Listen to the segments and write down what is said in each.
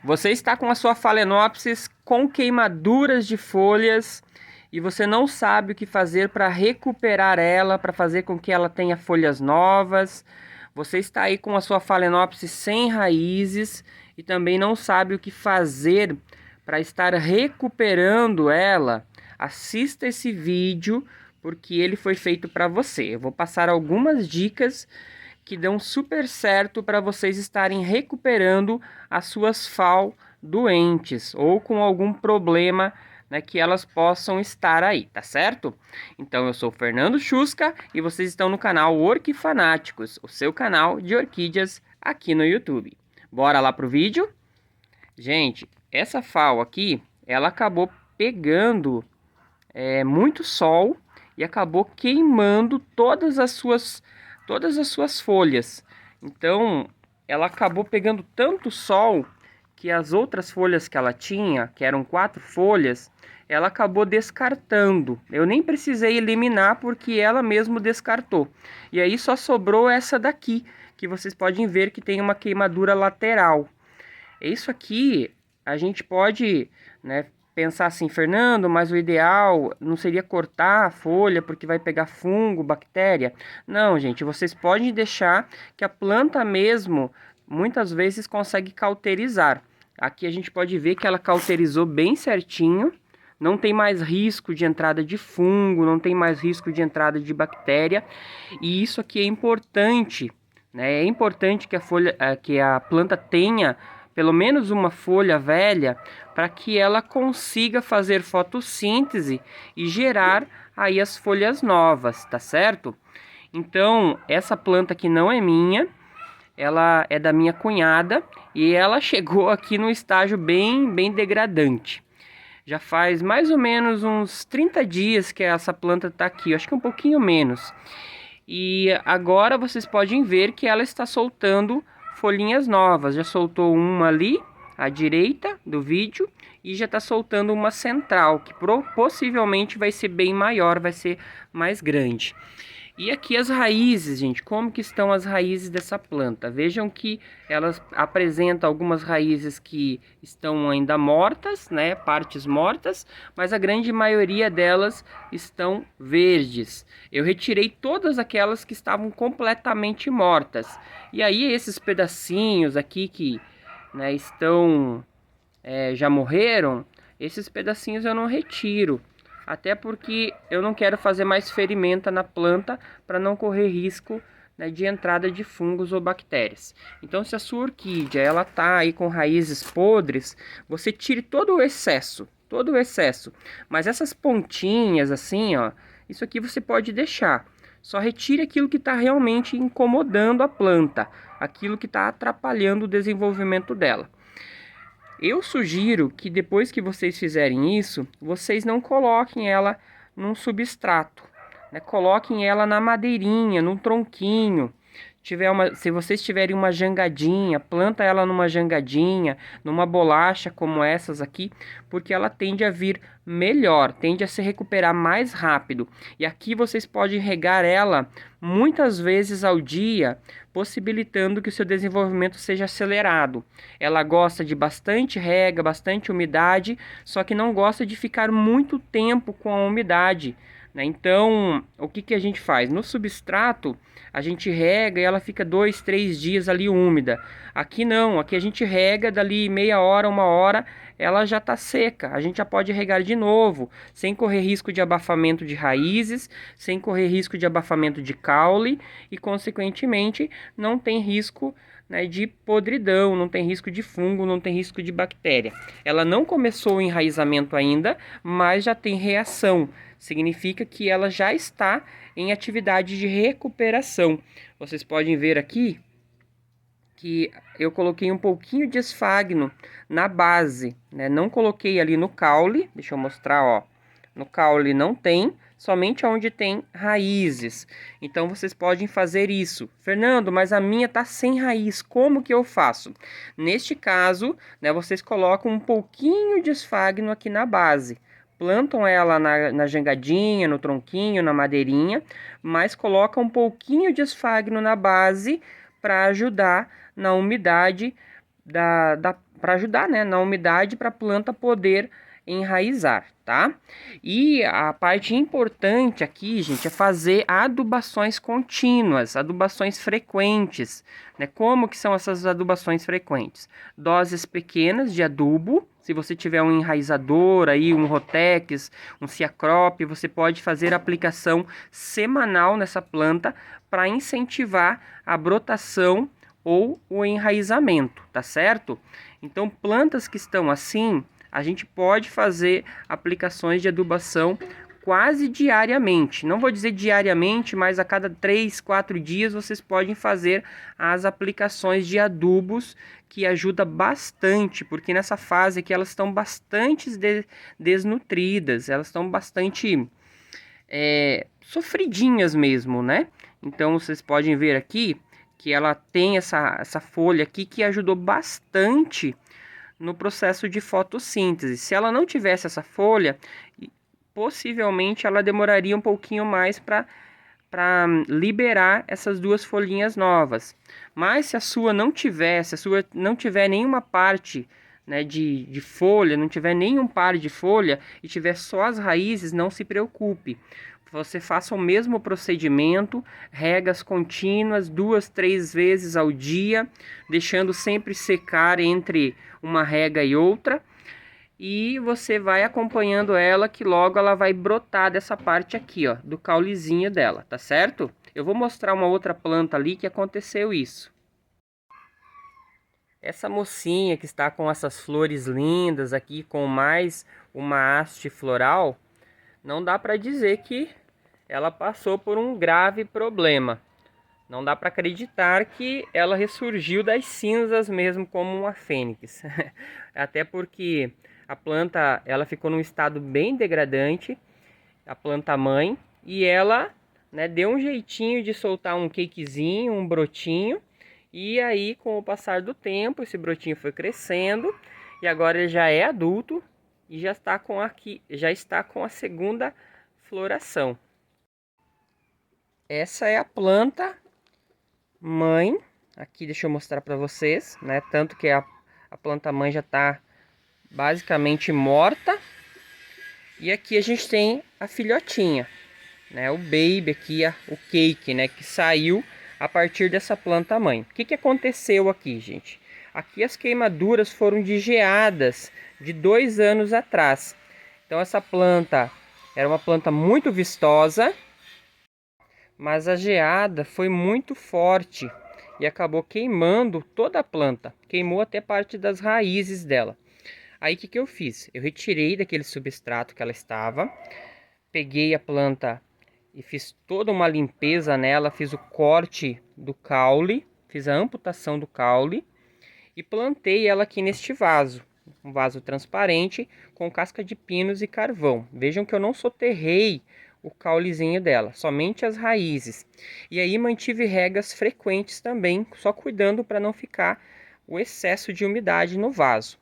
Você está com a sua Phalaenopsis com queimaduras de folhas e você não sabe o que fazer para recuperar ela, para fazer com que ela tenha folhas novas. Você está aí com a sua Phalaenopsis sem raízes e também não sabe o que fazer para estar recuperando ela. Assista esse vídeo porque ele foi feito para você. Eu vou passar algumas dicas que dão super certo para vocês estarem recuperando as suas FAO doentes ou com algum problema, né, que elas possam estar aí, tá certo? Então eu sou o Fernando Chusca e vocês estão no canal Orquifanáticos, o seu canal de orquídeas aqui no YouTube. Bora lá pro vídeo? Gente, essa FAO aqui, ela acabou pegando muito sol e acabou queimando todas as suas folhas. Então, ela acabou pegando tanto sol que as outras folhas que ela tinha, que eram 4 folhas, ela acabou descartando. Eu nem precisei eliminar porque ela mesmo descartou. E aí só sobrou essa daqui, que vocês podem ver que tem uma queimadura lateral. Isso aqui a gente pode, né, pensar assim, Fernando, mas o ideal não seria cortar a folha porque vai pegar fungo, bactéria? Não, gente, vocês podem deixar que a planta mesmo muitas vezes consegue cauterizar. Aqui a gente pode ver que ela cauterizou bem certinho. Não tem mais risco de entrada de fungo, não tem mais risco de entrada de bactéria. E isso aqui é importante, né? É importante que a planta tenha pelo menos uma folha velha para que ela consiga fazer fotossíntese e gerar aí as folhas novas, tá certo? Então, essa planta aqui não é minha, ela é da minha cunhada e ela chegou aqui no estágio bem degradante. Já faz mais ou menos uns 30 dias que essa planta está aqui, acho que um pouquinho menos. E agora vocês podem ver que ela está soltando folhinhas novas. Já soltou uma ali à direita do vídeo e já está soltando uma central, que possivelmente vai ser bem maior, vai ser mais grande. E aqui as raízes, gente, como que estão as raízes dessa planta? Vejam que elas apresentam algumas raízes que estão ainda mortas, né, partes mortas, mas a grande maioria delas estão verdes. Eu retirei todas aquelas que estavam completamente mortas. E aí esses pedacinhos aqui que, né, já morreram, esses pedacinhos eu não retiro. Até porque eu não quero fazer mais ferimenta na planta para não correr risco, né, de entrada de fungos ou bactérias. Então, se a sua orquídea ela tá aí com raízes podres, você tire todo o excesso, todo o excesso. Mas essas pontinhas assim, ó, isso aqui você pode deixar. Só retire aquilo que está realmente incomodando a planta, aquilo que está atrapalhando o desenvolvimento dela. Eu sugiro que depois que vocês fizerem isso, vocês não coloquem ela num substrato, né? Coloquem ela na madeirinha, num tronquinho. Se vocês tiverem uma jangadinha, planta ela numa jangadinha, numa bolacha como essas aqui, porque ela tende a vir melhor, tende a se recuperar mais rápido. E aqui vocês podem regar ela muitas vezes ao dia, possibilitando que o seu desenvolvimento seja acelerado. Ela gosta de bastante rega, bastante umidade, só que não gosta de ficar muito tempo com a umidade, né? Então, o que a gente faz? No substrato, a gente rega e ela fica 2, 3 dias ali úmida. Aqui não, aqui a gente rega dali meia hora, 1 hora, ela já está seca. A gente já pode regar de novo, sem correr risco de abafamento de raízes, sem correr risco de abafamento de caule e, consequentemente, não tem risco, né, de podridão, não tem risco de fungo, não tem risco de bactéria. Ela não começou o enraizamento ainda, mas já tem reação. Significa que ela já está em atividade de recuperação. Vocês podem ver aqui que eu coloquei um pouquinho de esfagno na base, né? Não coloquei ali no caule, deixa eu mostrar, ó. No caule não tem, somente onde tem raízes. Então vocês podem fazer isso. Fernando, mas a minha tá sem raiz, como que eu faço? Neste caso, né, vocês colocam um pouquinho de esfagno aqui na base. Plantam ela na jangadinha, no tronquinho, na madeirinha, mas colocam um pouquinho de esfagno na base para ajudar na umidade para ajudar, né, na umidade para a planta poder enraizar, tá? E a parte importante aqui, gente, é fazer adubações contínuas, adubações frequentes, né? Como que são essas adubações frequentes? Doses pequenas de adubo. Se você tiver um enraizador aí, um Rotex, um Ciacrop, você pode fazer aplicação semanal nessa planta para incentivar a brotação ou o enraizamento, tá certo? Então, plantas que estão assim, a gente pode fazer aplicações de adubação quase diariamente. Não vou dizer diariamente, mas a cada 3, 4 dias vocês podem fazer as aplicações de adubos, que ajuda bastante, porque nessa fase aqui elas estão bastante desnutridas, elas estão bastante sofridinhas mesmo, né? Então vocês podem ver aqui que ela tem essa folha aqui que ajudou bastante no processo de fotossíntese. Se ela não tivesse essa folha, possivelmente ela demoraria um pouquinho mais para liberar essas duas folhinhas novas. Mas se a sua não tiver, se a sua não tiver nenhuma parte, né, de folha, não tiver nenhum par de folha e tiver só as raízes, não se preocupe. Você faça o mesmo procedimento, regas contínuas, 2, 3 vezes ao dia, deixando sempre secar entre uma rega e outra. E você vai acompanhando ela, que logo ela vai brotar dessa parte aqui, ó, do caulezinho dela, tá certo? Eu vou mostrar uma outra planta ali que aconteceu isso. Essa mocinha que está com essas flores lindas aqui, com mais uma haste floral, não dá para dizer que ela passou por um grave problema. Não dá para acreditar que ela ressurgiu das cinzas mesmo como uma fênix. Até porque a planta ela ficou num estado bem degradante, a planta mãe, e ela, né, deu um jeitinho de soltar um cakezinho, um brotinho, e aí com o passar do tempo esse brotinho foi crescendo e agora ele já é adulto e já está com a segunda floração. Essa é a planta mãe. Aqui deixa eu mostrar para vocês, né? Tanto que a planta mãe já está basicamente morta. E aqui a gente tem a filhotinha, né? O baby aqui, o cake, né? Que saiu a partir dessa planta mãe. O que que aconteceu aqui, gente? Aqui as queimaduras foram de geadas de 2 anos atrás. Então essa planta era uma planta muito vistosa, mas a geada foi muito forte e acabou queimando toda a planta, queimou até parte das raízes dela. Aí o que eu fiz? Eu retirei daquele substrato que ela estava, peguei a planta e fiz toda uma limpeza nela, fiz o corte do caule, fiz a amputação do caule e plantei ela aqui neste vaso, um vaso transparente com casca de pinos e carvão. Vejam que eu não soterrei o caulezinho dela, somente as raízes. E aí mantive regas frequentes também, só cuidando para não ficar o excesso de umidade no vaso.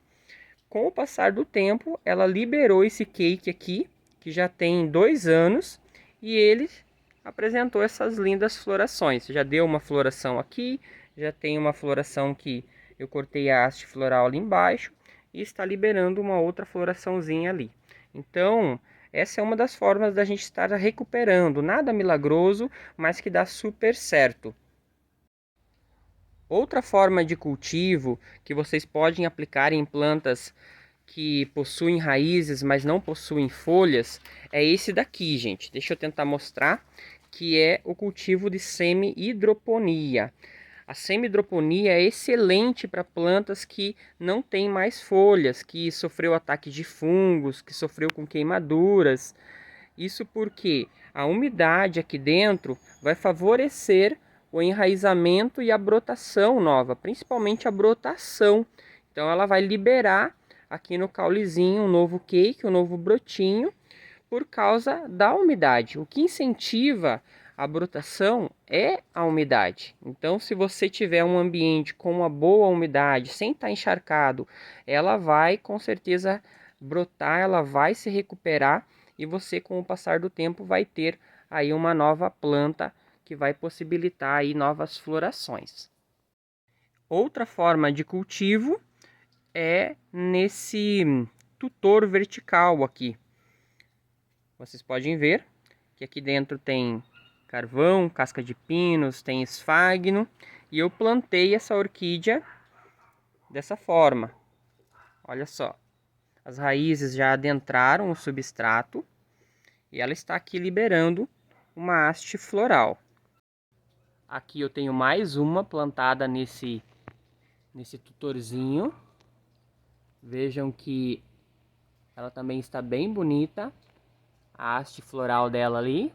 Com o passar do tempo, ela liberou esse cake aqui, que já tem 2 anos, e ele apresentou essas lindas florações. Já deu uma floração aqui, já tem uma floração que eu cortei a haste floral ali embaixo, e está liberando uma outra floraçãozinha ali. Então, essa é uma das formas da gente estar recuperando. Nada milagroso, mas que dá super certo. Outra forma de cultivo que vocês podem aplicar em plantas que possuem raízes, mas não possuem folhas, é esse daqui, gente. Deixa eu tentar mostrar, que é o cultivo de semi-hidroponia. A semi-hidroponia é excelente para plantas que não têm mais folhas, que sofreu ataque de fungos, que sofreu com queimaduras. Isso porque a umidade aqui dentro vai favorecer o enraizamento e a brotação nova, principalmente a brotação. Então ela vai liberar aqui no caulezinho um novo cake, um novo brotinho, por causa da umidade. O que incentiva a brotação é a umidade. Então, se você tiver um ambiente com uma boa umidade, sem estar encharcado, ela vai com certeza brotar, ela vai se recuperar e você, com o passar do tempo, vai ter aí uma nova planta que vai possibilitar aí novas florações. Outra forma de cultivo é nesse tutor vertical aqui. Vocês podem ver que aqui dentro tem carvão, casca de pinos, tem esfagno, e eu plantei essa orquídea dessa forma. Olha só, as raízes já adentraram o substrato e ela está aqui liberando uma haste floral. Aqui eu tenho mais uma plantada nesse tutorzinho. Vejam que ela também está bem bonita, a haste floral dela ali.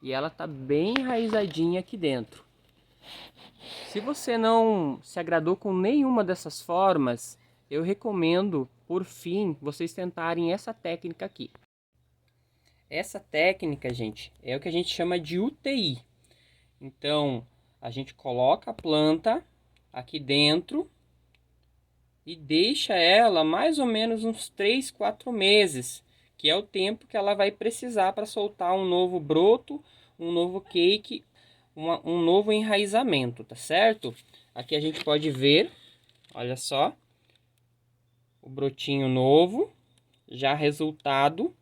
E ela está bem enraizadinha aqui dentro. Se você não se agradou com nenhuma dessas formas, eu recomendo, por fim, vocês tentarem essa técnica aqui. Essa técnica, gente, é o que a gente chama de UTI. Então, a gente coloca a planta aqui dentro e deixa ela mais ou menos uns 3, 4 meses, que é o tempo que ela vai precisar para soltar um novo broto, um novo cake, um novo enraizamento, tá certo? Aqui a gente pode ver, olha só, o brotinho novo, já resultado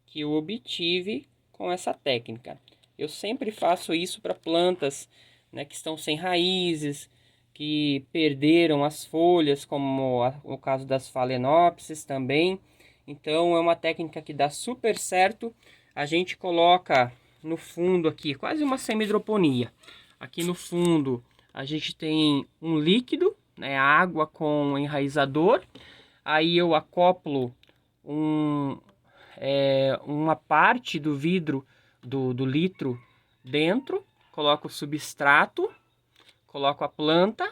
que eu obtive com essa técnica. Eu sempre faço isso para plantas, né, que estão sem raízes, que perderam as folhas, como o caso das Phalaenopsis também. Então é uma técnica que dá super certo. A gente coloca no fundo aqui, quase uma semi-hidroponia. Aqui no fundo a gente tem um líquido, né, água com enraizador. Aí eu acoplo uma parte do vidro do litro dentro, coloco o substrato, coloco a planta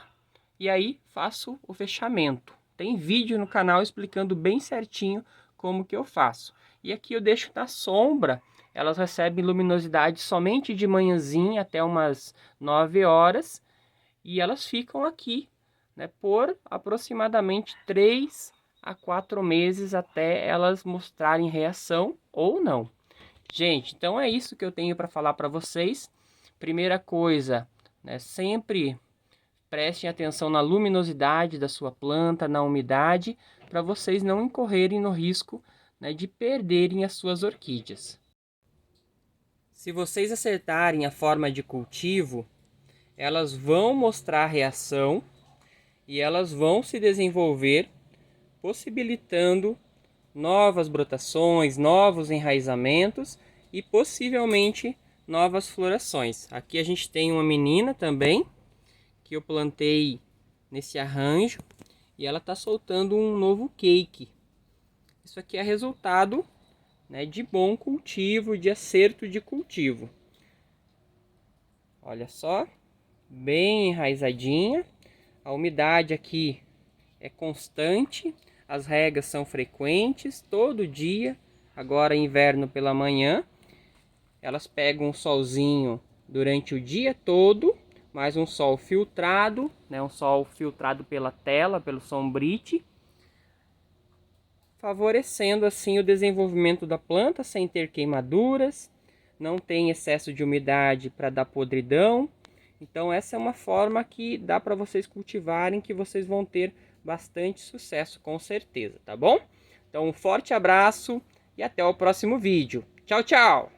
e aí faço o fechamento. Tem vídeo no canal explicando bem certinho como que eu faço. E aqui eu deixo na sombra, elas recebem luminosidade somente de manhãzinha até umas 9 horas e elas ficam aqui, né, por aproximadamente 3 a 4 meses até elas mostrarem reação ou não. Gente, então é isso que eu tenho para falar para vocês. Primeira coisa, né, sempre prestem atenção na luminosidade da sua planta, na umidade, para vocês não incorrerem no risco, né, de perderem as suas orquídeas. Se vocês acertarem a forma de cultivo, elas vão mostrar reação e elas vão se desenvolver, possibilitando novas brotações, novos enraizamentos e possivelmente novas florações. Aqui a gente tem uma menina também, que eu plantei nesse arranjo, e ela está soltando um novo cake. Isso aqui é resultado, né, de bom cultivo, de acerto de cultivo. Olha só, bem enraizadinha. A umidade aqui é constante, as regas são frequentes, todo dia. Agora inverno pela manhã, elas pegam um solzinho durante o dia todo, mais um sol filtrado, né, um sol filtrado pela tela, pelo sombrite, favorecendo assim o desenvolvimento da planta sem ter queimaduras, não tem excesso de umidade para dar podridão. Então essa é uma forma que dá para vocês cultivarem, que vocês vão ter bastante sucesso com certeza, tá bom? Então um forte abraço e até o próximo vídeo. Tchau, tchau!